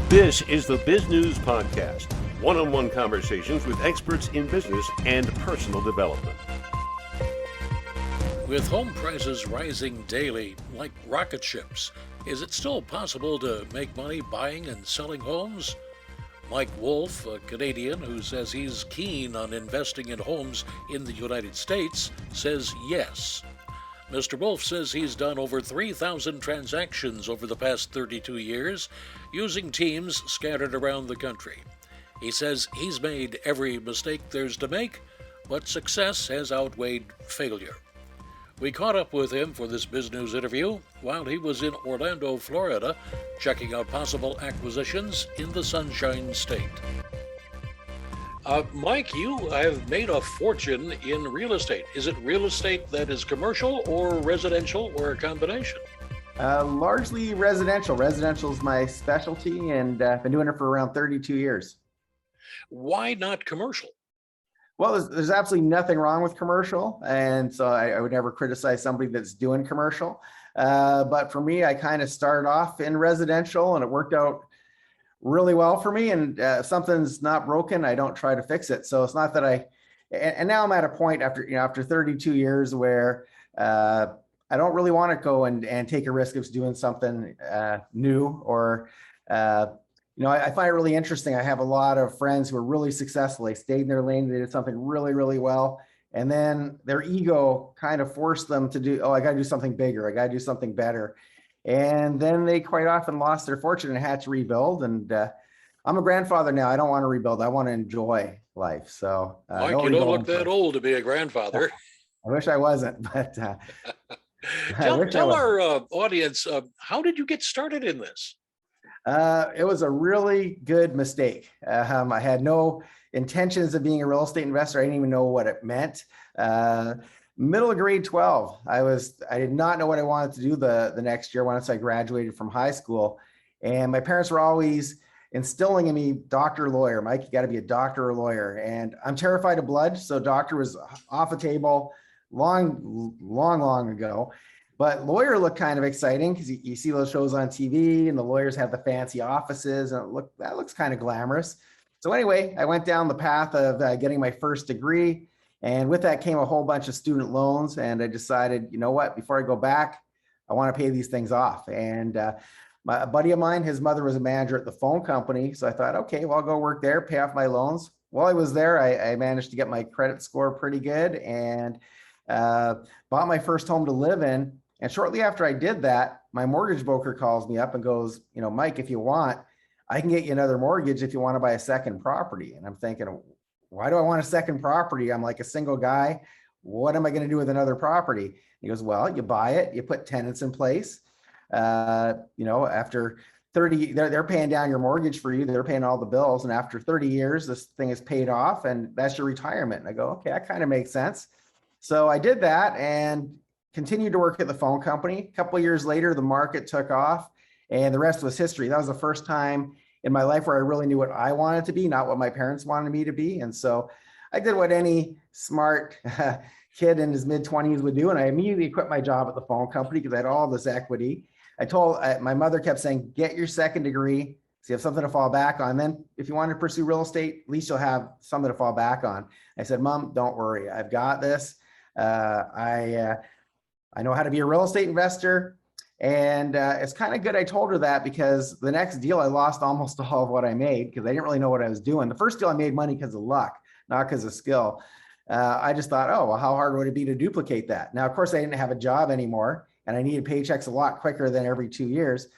This is the Bizgnus podcast, one-on-one conversations with experts in business and personal development. With home prices rising daily like rocket ships, is it still possible to make money buying and selling homes? Mike Wolf, a Canadian who says he's keen on investing in homes in the United States, says yes. Mr. Wolf says he's done over 3,000 transactions over the past 32 years using teams scattered around the country. He says he's made every mistake there's to make, but success has outweighed failure. We caught up with him for this Bizgnus interview while he was in Orlando, Florida, checking out possible acquisitions in the Sunshine State. Mike, you have made a fortune in real estate. Is it real estate that is commercial or residential or a combination? Largely residential. Residential is my specialty, and I've been doing it for around 32 years. Why not commercial? Well, there's absolutely nothing wrong with commercial, and so I would never criticize somebody that's doing commercial. But for me, I kind of started off in residential, and it worked out really well for me. And if something's not broken, I don't try to fix it. So it's not that and now I'm at a point after 32 years where I don't really want to go and take a risk of doing something new or I find it really interesting. I have a lot of friends who are really successful. They stayed in their lane. They did something really, really well. And then their ego kind of forced them to do, I got to do something bigger. I got to do something better. And then they quite often lost their fortune and had to rebuild. And I'm a grandfather now. I don't want to rebuild. I want to enjoy life. So Mike, you don't look that old to be a grandfather. I wish I wasn't, but tell our audience, how did you get started in this? It was a really good mistake. I had no intentions of being a real estate investor. I didn't even know what it meant. Middle of grade 12, I did not know what I wanted to do the next year once I graduated from high school. And my parents were always instilling in me, doctor, lawyer. Mike, you got to be a doctor or lawyer. And I'm terrified of blood. So doctor was off the table long ago. But lawyer looked kind of exciting because you see those shows on TV and the lawyers have the fancy offices and that looks kind of glamorous. So anyway, I went down the path of getting my first degree. And with that came a whole bunch of student loans. And I decided, you know what, before I go back, I want to pay these things off. And a buddy of mine, his mother was a manager at the phone company. So I thought, okay, well, I'll go work there, pay off my loans. While I was there, I managed to get my credit score pretty good and bought my first home to live in. And shortly after I did that, my mortgage broker calls me up and goes, Mike, if you want, I can get you another mortgage if you want to buy a second property. And I'm thinking, why do I want a second property? I'm like a single guy. What am I going to do with another property? He goes, well, you buy it, you put tenants in place. After 30, they're paying down your mortgage for you. They're paying all the bills. And after 30 years, this thing is paid off and that's your retirement. And I go, okay, that kind of makes sense. So I did that and continued to work at the phone company. A couple of years later, the market took off and the rest was history. That was the first time in my life where I really knew what I wanted to be, not what my parents wanted me to be. And so I did what any smart kid in his mid-20s would do. And I immediately quit my job at the phone company because I had all this equity. My mother kept saying, get your second degree so you have something to fall back on. Then if you want to pursue real estate, at least you'll have something to fall back on. I said, Mom, don't worry. I've got this. I know how to be a real estate investor. And it's kind of good I told her that because the next deal, I lost almost all of what I made because I didn't really know what I was doing. The first deal I made money because of luck, not because of skill. I just thought, oh, well, how hard would it be to duplicate that? Now, of course, I didn't have a job anymore and I needed paychecks a lot quicker than every 2 years.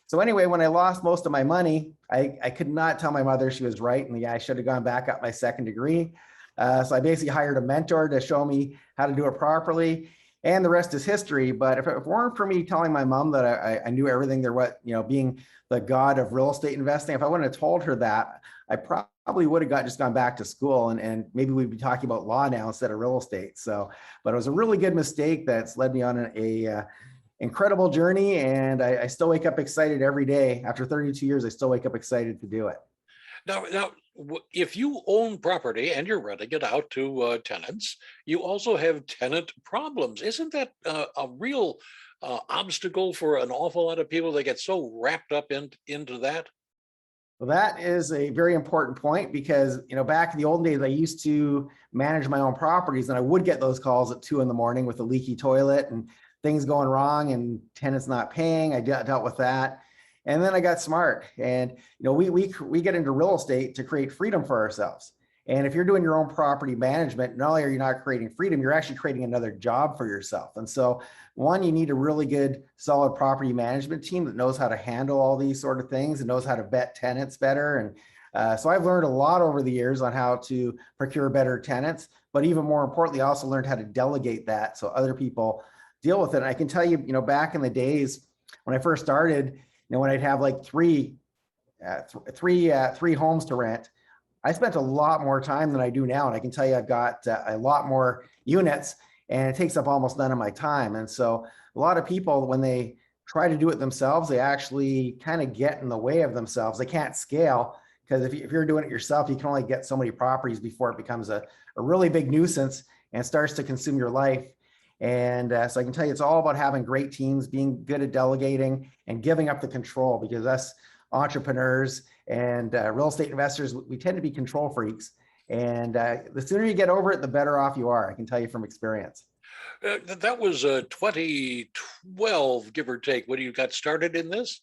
So anyway, when I lost most of my money, I could not tell my mother she was right. And yeah, I should have gone back up my second degree. So I basically hired a mentor to show me how to do it properly. And the rest is history. But if it weren't for me telling my mom that I knew everything there was, being the god of real estate investing, if I wouldn't have told her that, I probably would have just gone back to school and maybe we'd be talking about law now instead of real estate. So, but it was a really good mistake that's led me on an incredible journey. And I still wake up excited every day. After 32 years, I still wake up excited to do it. Now, if you own property and you're renting it out to tenants, you also have tenant problems. Isn't that a real obstacle for an awful lot of people? They get so wrapped up into that. Well, that is a very important point because, back in the old days, I used to manage my own properties and I would get those calls at 2 a.m. with a leaky toilet and things going wrong and tenants not paying. I dealt with that. And then I got smart and, we get into real estate to create freedom for ourselves. And if you're doing your own property management, not only are you not creating freedom, you're actually creating another job for yourself. And so one, you need a really good, solid property management team that knows how to handle all these sort of things and knows how to vet tenants better. And so I've learned a lot over the years on how to procure better tenants, but even more importantly, I also learned how to delegate that so other people deal with it. And I can tell you, back in the days when I first started, when I'd have like three homes to rent, I spent a lot more time than I do now. And I can tell you, I've got a lot more units and it takes up almost none of my time. And so a lot of people, when they try to do it themselves, they actually kind of get in the way of themselves. They can't scale because if you're doing it yourself, you can only get so many properties before it becomes a really big nuisance and starts to consume your life. And so I can tell you, it's all about having great teams, being good at delegating and giving up the control, because us entrepreneurs and real estate investors, we tend to be control freaks. And the sooner you get over it, the better off you are. I can tell you from experience. That was 2012, give or take, when you got started in this?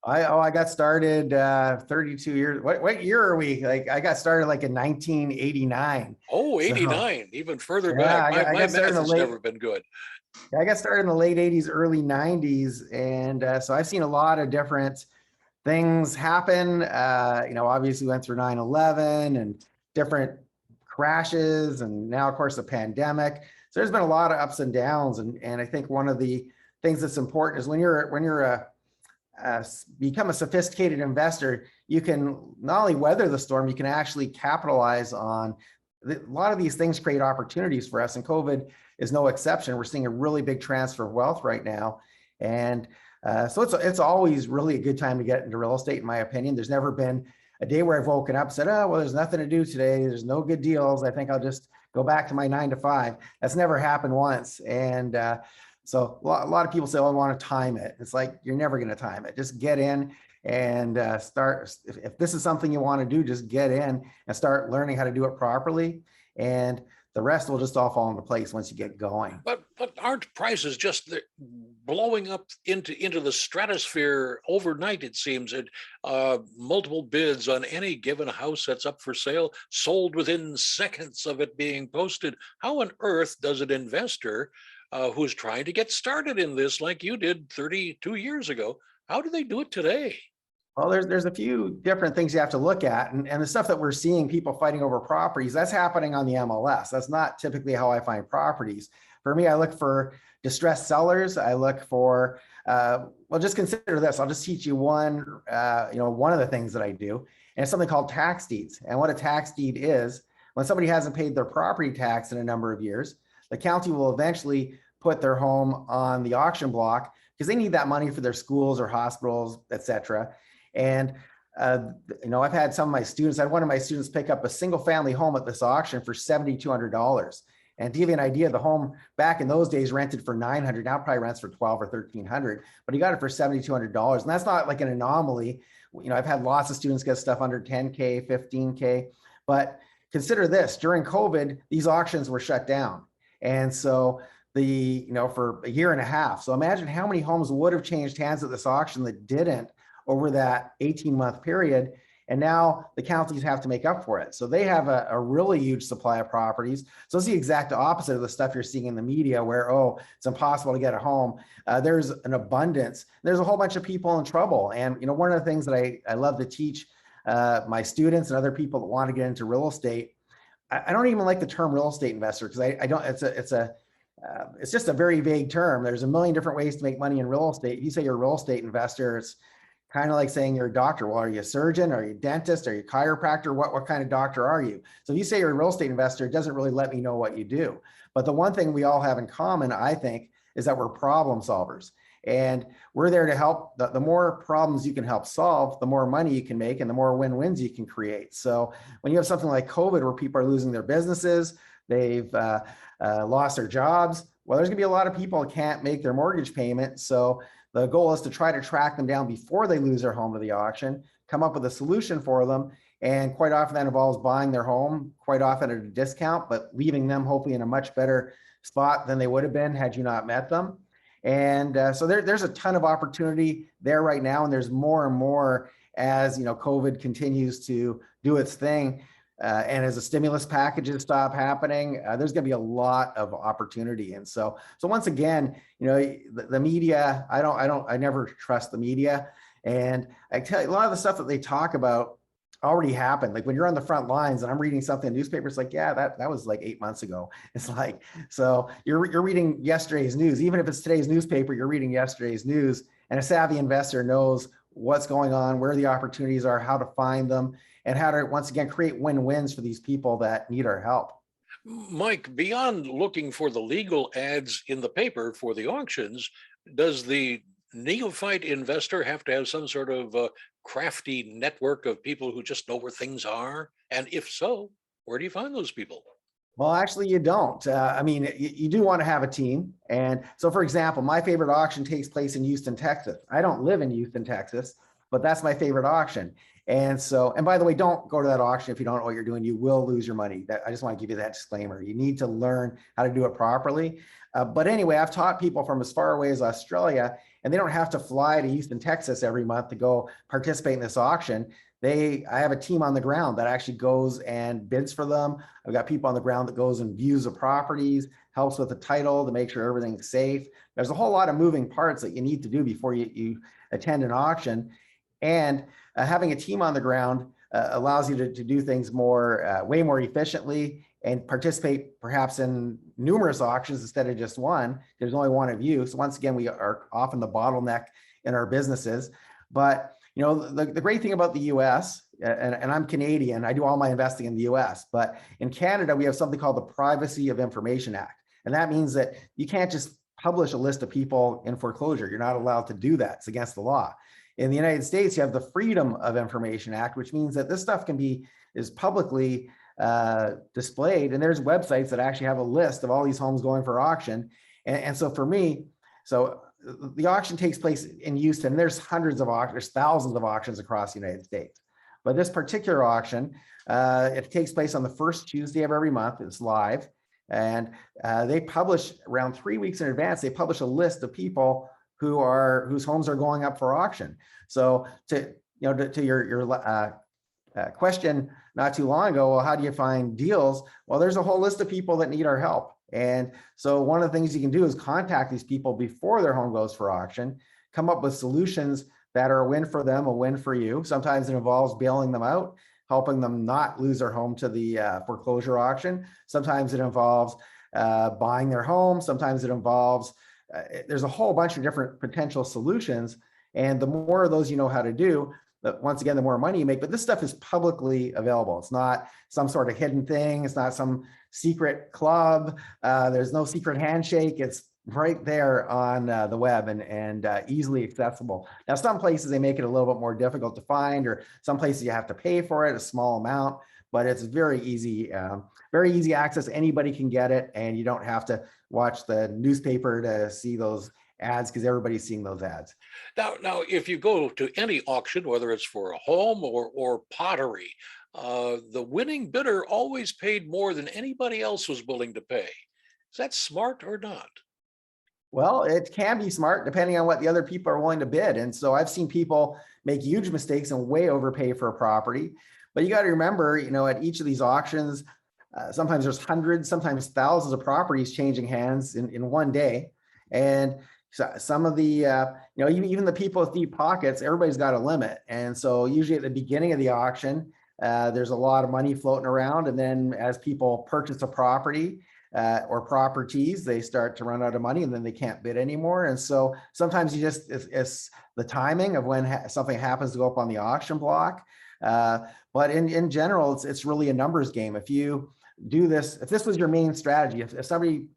I got started 32 years. What year are we? Like I got started like in 1989. Oh, 89, so, even further back. My math has never been good. I got started in the late 80s, early 90s. And so I've seen a lot of different things happen. Obviously went through 9/11 and different crashes. And now, of course, the pandemic. So there's been a lot of ups and downs. And I think one of the things that's important is when you're become a sophisticated investor, you can not only weather the storm, you can actually capitalize on a lot of these things. Create opportunities for us, and COVID is no exception. We're seeing a really big transfer of wealth right now, and so it's always really a good time to get into real estate, in my opinion. There's never been a day where I've woken up and said, oh, well, there's nothing to do today, there's no good deals, I think I'll just go back to my 9 to 5. That's never happened once. And so a lot of people say, oh, I want to time it. It's like, you're never going to time it. Just get in and start. If this is something you want to do, just get in and start learning how to do it properly. And the rest will just all fall into place once you get going. But aren't prices just blowing up into the stratosphere overnight, it seems? And multiple bids on any given house that's up for sale, sold within seconds of it being posted. How on earth does an investor who's trying to get started in this, like you did 32 years ago, how do they do it today? Well, there's a few different things you have to look at. And the stuff that we're seeing, people fighting over properties, that's happening on the MLS. That's not typically how I find properties. For me, I look for distressed sellers. I look for, well, just consider this. I'll just teach you one of the things that I do. And it's something called tax deeds. And what a tax deed is, when somebody hasn't paid their property tax in a number of years, the county will eventually put their home on the auction block because they need that money for their schools or hospitals, et cetera. And, I've had some of my students, I had one of my students pick up a single family home at this auction for $7,200. And to give you an idea, the home back in those days rented for $900, now probably rents for $1,200 or $1,300, but he got it for $7,200. And that's not like an anomaly. I've had lots of students get stuff under 10K, 15K, but consider this, during COVID, these auctions were shut down. And so for a year and a half. So imagine how many homes would have changed hands at this auction that didn't over that 18-month period. And now the counties have to make up for it. So they have a really huge supply of properties. So it's the exact opposite of the stuff you're seeing in the media where, oh, it's impossible to get a home. There's an abundance. There's a whole bunch of people in trouble. And, one of the things that I love to teach my students and other people that want to get into real estate, I don't even like the term real estate investor because I don't, it's just a very vague term. There's a million different ways to make money in real estate. If you say you're a real estate investor, it's kind of like saying you're a doctor. Well, are you a surgeon? Are you a dentist? Are you a chiropractor? What kind of doctor are you? So if you say you're a real estate investor, it doesn't really let me know what you do. But the one thing we all have in common, I think, is that we're problem solvers. And we're there to help. The more problems you can help solve, the more money you can make and the more win-wins you can create. So when you have something like COVID where people are losing their businesses, they've lost their jobs, well, there's gonna be a lot of people that can't make their mortgage payment. So The goal is to try to track them down before they lose their home to the auction, come up with a solution for them. And quite often that involves buying their home, quite often at a discount, but leaving them hopefully in a much better spot than they would have been had you not met them. And so there's a ton of opportunity there right now. And there's more and more as, COVID continues to do its thing. And as the stimulus packages stop happening, there's going to be a lot of opportunity. And so once again, the media, I never trust the media. And I tell you, a lot of the stuff that they talk about already happened. Like when you're on the front lines and I'm reading something in the newspaper, it's like, yeah, that was like 8 months ago. It's like, so you're reading yesterday's news. Even if it's today's newspaper, you're reading yesterday's news. And a savvy investor knows what's going on, where the opportunities are, how to find them, and how to, once again, create win-wins for these people that need our help. Mike, beyond looking for the legal ads in the paper for the auctions, does the neophyte investor have to have some sort of crafty network of people who just know where things are? And if so, where do you find those people? Well, actually, you don't. I mean, you do want to have a team. And so, for example, my favorite auction takes place in Houston, Texas. I don't live in Houston, Texas, but that's my favorite auction. And so, and by the way, don't go to that auction if you don't know what you're doing. You will lose your money. I just want to give you that disclaimer. You need to learn how to do it properly. But anyway, I've taught people from as far away as Australia, and they don't have to fly to Houston, Texas every month to go participate in this auction. I have a team on the ground that actually goes and bids for them. I've got people on the ground that goes and views the properties, helps with the title to make sure everything's safe. There's a whole lot of moving parts that you need to do before you attend an auction. And having a team on the ground allows you to do things way more efficiently and participate perhaps in numerous auctions instead of just one. There's only one of you. So once again, we are often the bottleneck in our businesses. But the great thing about the US, and I'm Canadian, I do all my investing in the US, but in Canada, we have something called the Privacy of Information Act. And that means that you can't just publish a list of people in foreclosure. You're not allowed to do that. It's against the law. In the United States, you have the Freedom of Information Act, which means that this stuff is publicly displayed. And there's websites that actually have a list of all these homes going for auction. And so for me, the auction takes place in Houston. There's there's thousands of auctions across the United States. But this particular auction, it takes place on the first Tuesday of every month. It's live. And they publish around 3 weeks in advance, they publish a list of people whose homes are going up for auction. So to your question not too long ago, well, how do you find deals? Well, there's a whole list of people that need our help. And so one of the things you can do is contact these people before their home goes for auction, come up with solutions that are a win for them, a win for you. Sometimes it involves bailing them out, helping them not lose their home to the foreclosure auction. Sometimes it involves buying their home. Sometimes it involves, there's a whole bunch of different potential solutions. And the more of those you know how to do, once again, the more money you make. But this stuff is publicly available. It's not some sort of hidden thing. It's not some secret club. There's no secret handshake. It's right there on the web and easily accessible. Now, some places they make it a little bit more difficult to find, or some places you have to pay for it, a small amount, but it's very easy access. Anybody can get it, and you don't have to watch the newspaper to see those ads because everybody's seeing those ads. Now, if you go to any auction, whether it's for a home or pottery, the winning bidder always paid more than anybody else was willing to pay. Is that smart or not? Well, it can be smart depending on what the other people are willing to bid. And so I've seen people make huge mistakes and way overpay for a property. But you got to remember, at each of these auctions, sometimes there's hundreds, sometimes thousands of properties changing hands in one day. And so some of the, even the people with deep pockets, everybody's got a limit. And so usually at the beginning of the auction, there's a lot of money floating around. And then as people purchase a property or properties, they start to run out of money and then they can't bid anymore. And so sometimes it's the timing of when something happens to go up on the auction block. But in general, it's really a numbers game. If you do this, if this was your main strategy, if somebody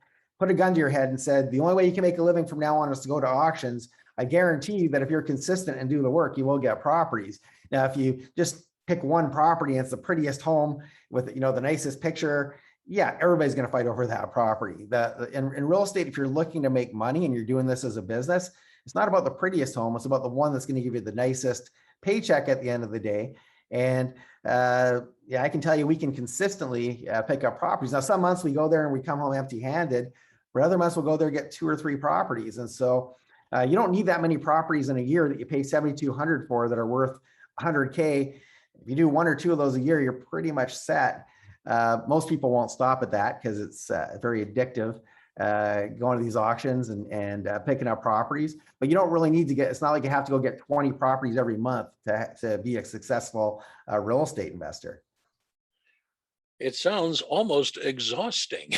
put a gun to your head and said, the only way you can make a living from now on is to go to auctions, I guarantee that if you're consistent and do the work, you will get properties. Now, if you just pick one property and it's the prettiest home with, the nicest picture, yeah, everybody's going to fight over that property. In real estate, if you're looking to make money and you're doing this as a business, It's not about the prettiest home. It's about the one that's going to give you the nicest paycheck at the end of the day. And yeah, I can tell you, we can consistently pick up properties. Now, some months we go there and we come home empty-handed, but other months we'll go there and get 2 or 3 properties. And so you don't need that many properties in a year that you pay $7,200 for that are worth $100K. If you do 1 or 2 of those a year, you're pretty much set. Most people won't stop at that because it's very addictive, going to these auctions and picking up properties. But you don't really need to get, it's not like you have to go get 20 properties every month to be a successful real estate investor. It sounds almost exhausting.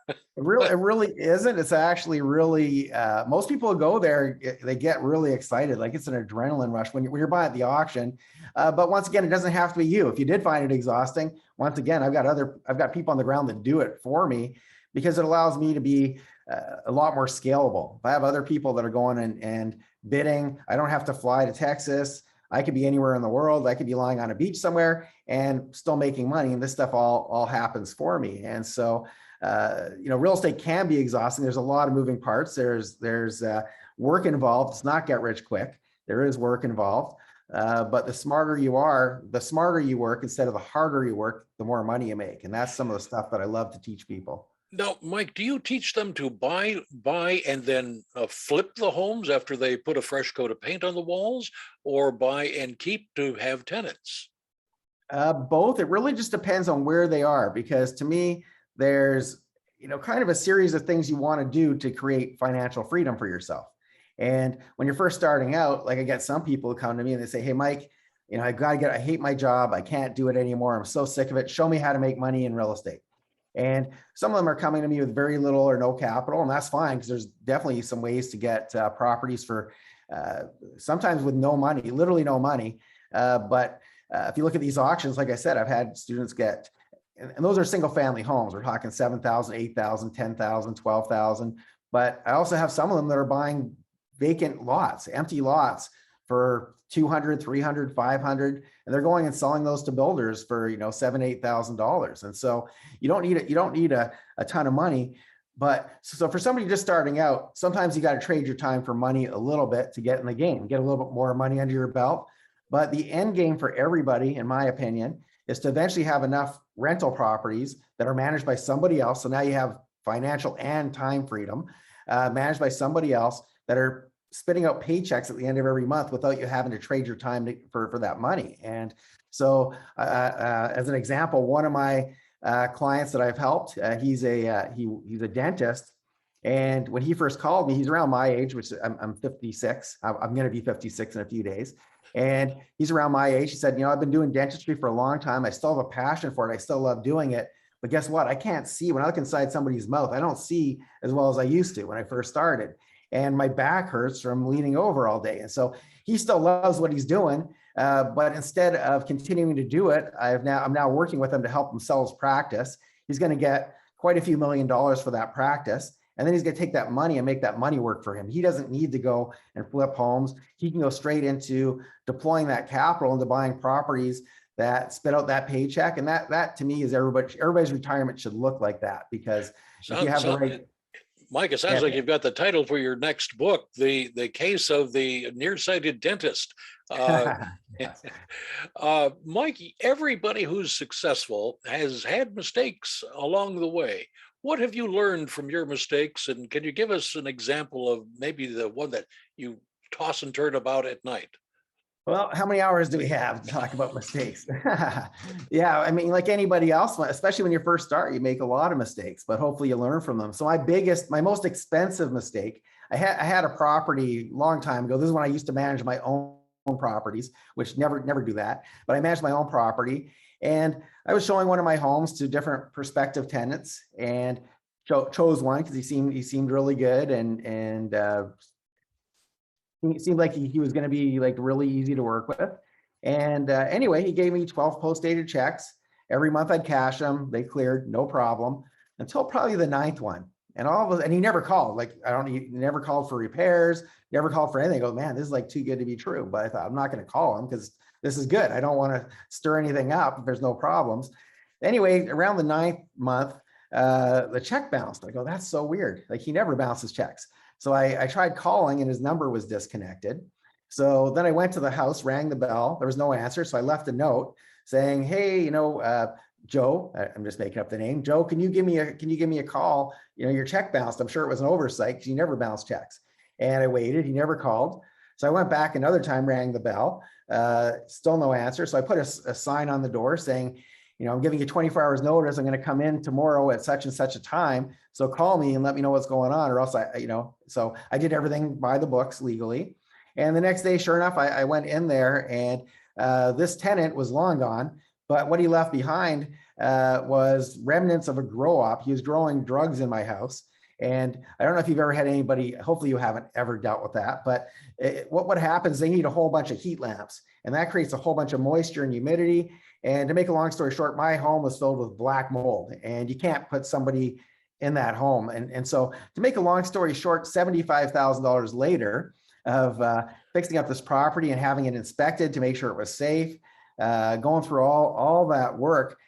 It really isn't. It's actually really, most people who go there, they get really excited. Like, it's an adrenaline rush when you're buying at the auction. But once again, it doesn't have to be you. If you did find it exhausting, once again, I've got people on the ground that do it for me, because it allows me to be a lot more scalable. If I have other people that are going and bidding, I don't have to fly to Texas. I could be anywhere in the world. I could be lying on a beach somewhere and still making money. And this stuff all happens for me. And so, real estate can be exhausting. There's a lot of moving parts. There's work involved. It's not get rich quick. There is work involved. But the smarter you are, the smarter you work instead of the harder you work, the more money you make. And that's some of the stuff that I love to teach people. Now, Mike, do you teach them to buy and then flip the homes after they put a fresh coat of paint on the walls, or buy and keep to have tenants? Both. It really just depends on where they are, because to me, there's kind of a series of things you want to do to create financial freedom for yourself. And when you're first starting out, like, I get some people who come to me and they say, "Hey, Mike, I hate my job. I can't do it anymore. I'm so sick of it. Show me how to make money in real estate." And some of them are coming to me with very little or no capital, and that's fine, because there's definitely some ways to get properties for sometimes with no money, literally no money. But if you look at these auctions, like I said, I've had students get, and those are single family homes. We're talking 7,000, 8,000, 10,000, 12,000. But I also have some of them that are buying vacant lots, empty lots, for 200, 300, 500, and they're going and selling those to builders for $7,000, $8,000. And so you don't need a ton of money. But so for somebody just starting out, sometimes you got to trade your time for money a little bit to get in the game, get a little bit more money under your belt. But the end game for everybody, in my opinion, is to eventually have enough rental properties that are managed by somebody else. So now you have financial and time freedom, managed by somebody else, that are spitting out paychecks at the end of every month without you having to trade your time for that money. And so as an example, one of my clients that I've helped, he's a dentist. And when he first called me, he's around my age, which I'm 56. I'm going to be 56 in a few days. And he's around my age. He said, I've been doing dentistry for a long time. I still have a passion for it. I still love doing it. But guess what? I can't see. When I look inside somebody's mouth, I don't see as well as I used to when I first started. And my back hurts from leaning over all day. And so he still loves what he's doing. But instead of continuing to do it, I'm now working with him to help him sell his practice. He's going to get quite a few $1 million for that practice. And then he's going to take that money and make that money work for him. He doesn't need to go and flip homes. He can go straight into deploying that capital into buying properties that spit out that paycheck. And that to me is everybody's retirement should look like that, because if you have the right. Mike, it sounds like you've got the title for your next book, The Case of the Nearsighted Dentist. Mike, everybody who's successful has had mistakes along the way. What have you learned from your mistakes? And can you give us an example of maybe the one that you toss and turn about at night? Well, how many hours do we have to talk about mistakes? Yeah, I mean, like anybody else, especially when you first start, you make a lot of mistakes, but hopefully you learn from them. So my most expensive mistake, I had a property a long time ago. This is when I used to manage my own properties, which never do that, but I managed my own property. And I was showing one of my homes to different prospective tenants, and chose one because he seemed really good, and it seemed like he was going to be like really easy to work with. And anyway, he gave me 12 post-dated checks. Every month I'd cash them. They cleared, no problem, until probably the 9th one. And he never called. He never called for repairs, never called for anything. I go, man, this is like too good to be true. But I thought, I'm not going to call him because this is good. I don't want to stir anything up if there's no problems. Anyway, around the 9th month, the check bounced. I go, that's so weird. Like, he never bounces checks. So I tried calling and his number was disconnected. So then I went to the house, rang the bell. There was no answer. So I left a note saying, hey, Joe, I'm just making up the name. Joe, can you give me a call? Your check bounced. I'm sure it was an oversight because you never bounce checks. And I waited. He never called. So I went back another time, rang the bell. Still no answer. So I put a sign on the door saying, I'm giving you 24 hours notice. I'm going to come in tomorrow at such and such a time. So call me and let me know what's going on, or else so I did everything by the books legally. And the next day, sure enough, I went in there and this tenant was long gone, but what he left behind was remnants of a grow op. He was growing drugs in my house. And I don't know if you've ever had anybody, hopefully you haven't ever dealt with that, but what happens, they need a whole bunch of heat lamps, and that creates a whole bunch of moisture and humidity. And to make a long story short, my home was filled with black mold, and you can't put somebody in that home. And so to make a long story short, $75,000 later of fixing up this property and having it inspected to make sure it was safe, going through all that work,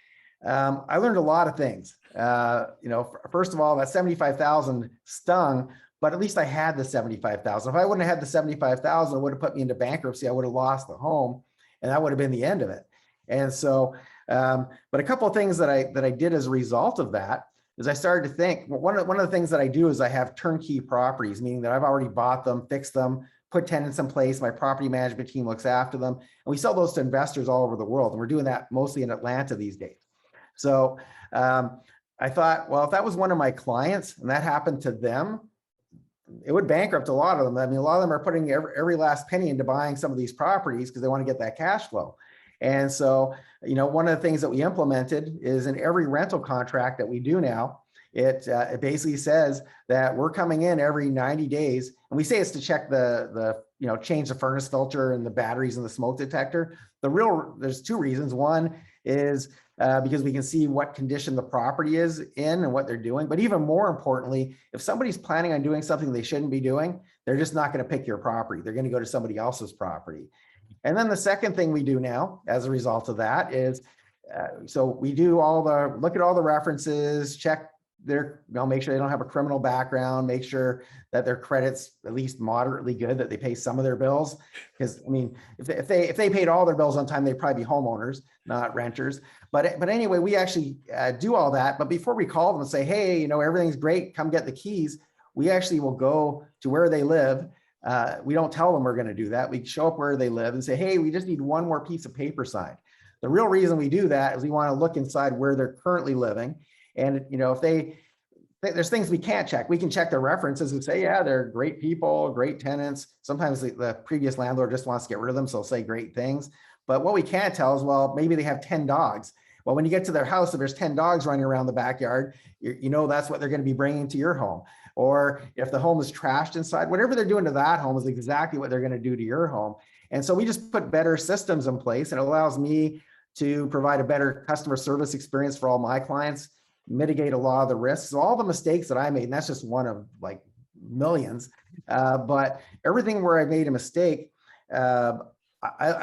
I learned a lot of things. First of all, that 75,000 stung, but at least I had the 75,000. If I wouldn't have had the 75,000, it would have put me into bankruptcy. I would have lost the home, and that would have been the end of it. And so, but a couple of things that I did as a result of that is I started to think, one of the things that I do is I have turnkey properties, meaning that I've already bought them, fixed them, put tenants in place. My property management team looks after them, and we sell those to investors all over the world. And we're doing that mostly in Atlanta these days. So I thought, well, if that was one of my clients and that happened to them, it would bankrupt a lot of them. I mean, a lot of them are putting every last penny into buying some of these properties because they want to get that cash flow. And so, one of the things that we implemented is in every rental contract that we do now, it basically says that we're coming in every 90 days. And we say it's to check change the furnace filter and the batteries and the smoke detector. There's two reasons. One is because we can see what condition the property is in and what they're doing. But even more importantly, if somebody's planning on doing something they shouldn't be doing, they're just not going to pick your property. They're going to go to somebody else's property. And then the second thing we do now as a result of that is, so we do look at all the references, check make sure they don't have a criminal background, make sure that their credit's at least moderately good, that they pay some of their bills. Because I mean, if they paid all their bills on time, they'd probably be homeowners, not renters. But anyway, we actually do all that. But before we call them and say, hey, everything's great, come get the keys, we actually will go to where they live. We don't tell them we're going to do that. We show up where they live and say, hey, we just need one more piece of paper signed. The real reason we do that is we want to look inside where they're currently living. And, if there's things we can't check. We can check their references and say, yeah, they're great people, great tenants. Sometimes the previous landlord just wants to get rid of them, so they'll say great things. But what we can't tell is, well, maybe they have 10 dogs. Well, when you get to their house, if there's 10 dogs running around the backyard, that's what they're going to be bringing to your home. Or if the home is trashed inside, whatever they're doing to that home is exactly what they're going to do to your home. And so we just put better systems in place, and it allows me to provide a better customer service experience for all my clients, mitigate a lot of the risks. So all the mistakes that I made, and that's just one of like millions, but everything where I made a mistake, I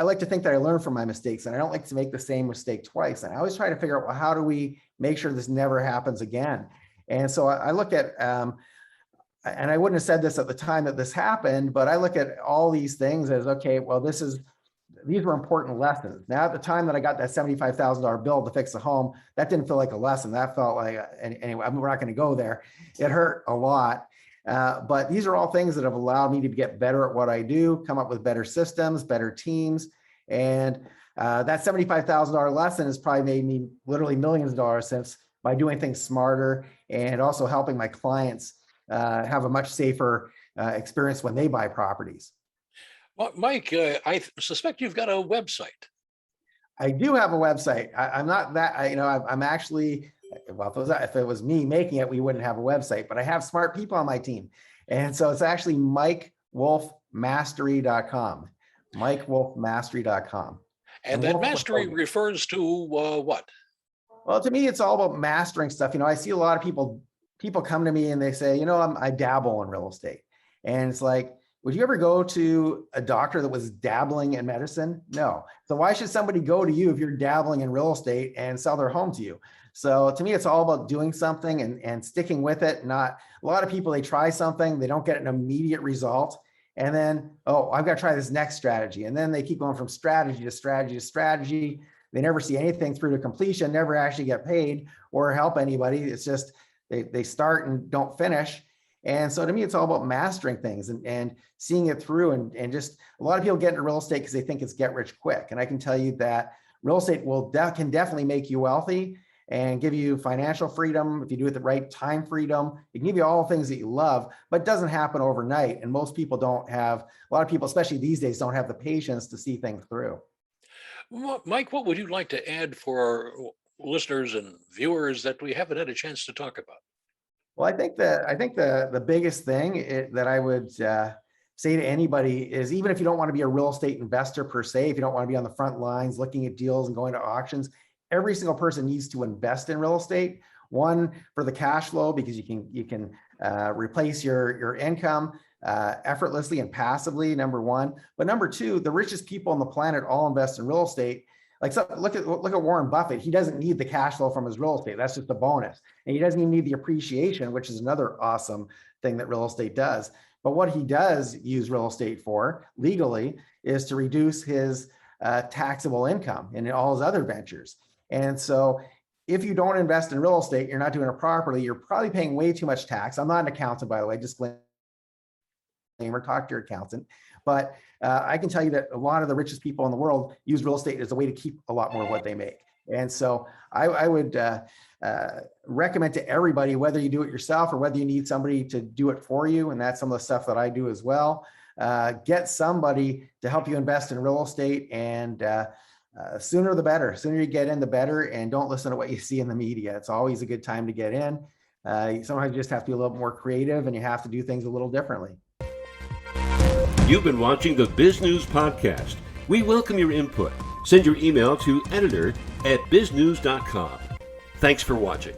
like to think that I learn from my mistakes, and I don't like to make the same mistake twice. And I always try to figure out, well, how do we make sure this never happens again? And so I look at, and I wouldn't have said this at the time that this happened, but I look at all these things as, okay, well, these were important lessons. Now, at the time that I got that $75,000 bill to fix the home, that didn't feel like a lesson. That felt like, anyway, we're not going to go there. It hurt a lot. But these are all things that have allowed me to get better at what I do, come up with better systems, better teams. And that $75,000 lesson has probably made me literally millions of dollars since, by doing things smarter and also helping my clients have a much safer experience when they buy properties. Well, Mike, I suspect you've got a website. I do have a website. I'm not that, I'm actually, well, if it was me making it, we wouldn't have a website, but I have smart people on my team. And so it's actually MikeWolfMastery.com, MikeWolfMastery.com. And that mastery refers to what? Well, to me, it's all about mastering stuff. I see a lot of people come to me and they say, I dabble in real estate. And it's like, Would you ever go to a doctor that was dabbling in medicine? No. So why should somebody go to you if you're dabbling in real estate and sell their home to you? So to me, it's all about doing something and sticking with it. Not a lot of people, they try something, they don't get an immediate result. And then, oh, I've got to try this next strategy. And then they keep going from strategy to strategy to strategy. They never see anything through to completion, never actually get paid or help anybody. It's just they start and don't finish. And so to me, it's all about mastering things and seeing it through. And just a lot of people get into real estate because they think it's get rich quick. And I can tell you that real estate can definitely make you wealthy and give you financial freedom. If you do it at the right time, freedom, it can give you all the things that you love, but it doesn't happen overnight. And most people don't have, a lot of people, especially these days, don't have the patience to see things through. Mike, what would you like to add for our listeners and viewers that we haven't had a chance to talk about? Well, I think the biggest thing that I would say to anybody is, even if you don't want to be a real estate investor per se, if you don't want to be on the front lines looking at deals and going to auctions, every single person needs to invest in real estate. One, for the cash flow, because you can replace your income effortlessly and passively, number one. But number two, the richest people on the planet all invest in real estate. Like, so look at Warren Buffett. He doesn't need the cash flow from his real estate. That's just a bonus. And he doesn't even need the appreciation, which is another awesome thing that real estate does. But what he does use real estate for legally is to reduce his taxable income in all his other ventures. And so if you don't invest in real estate, you're not doing it properly, you're probably paying way too much tax. I'm not an accountant, by the way, disclaimer, talk to your accountant. But I can tell you that a lot of the richest people in the world use real estate as a way to keep a lot more of what they make. And so I would recommend to everybody, whether you do it yourself or whether you need somebody to do it for you, and that's some of the stuff that I do as well, get somebody to help you invest in real estate. And sooner the better. Sooner you get in, the better. And don't listen to what you see in the media. It's always a good time to get in. Sometimes you just have to be a little more creative and you have to do things a little differently. You've been watching the Bizgnus podcast. We welcome your input. Send your email to editor@bizgnus.com. Thanks for watching.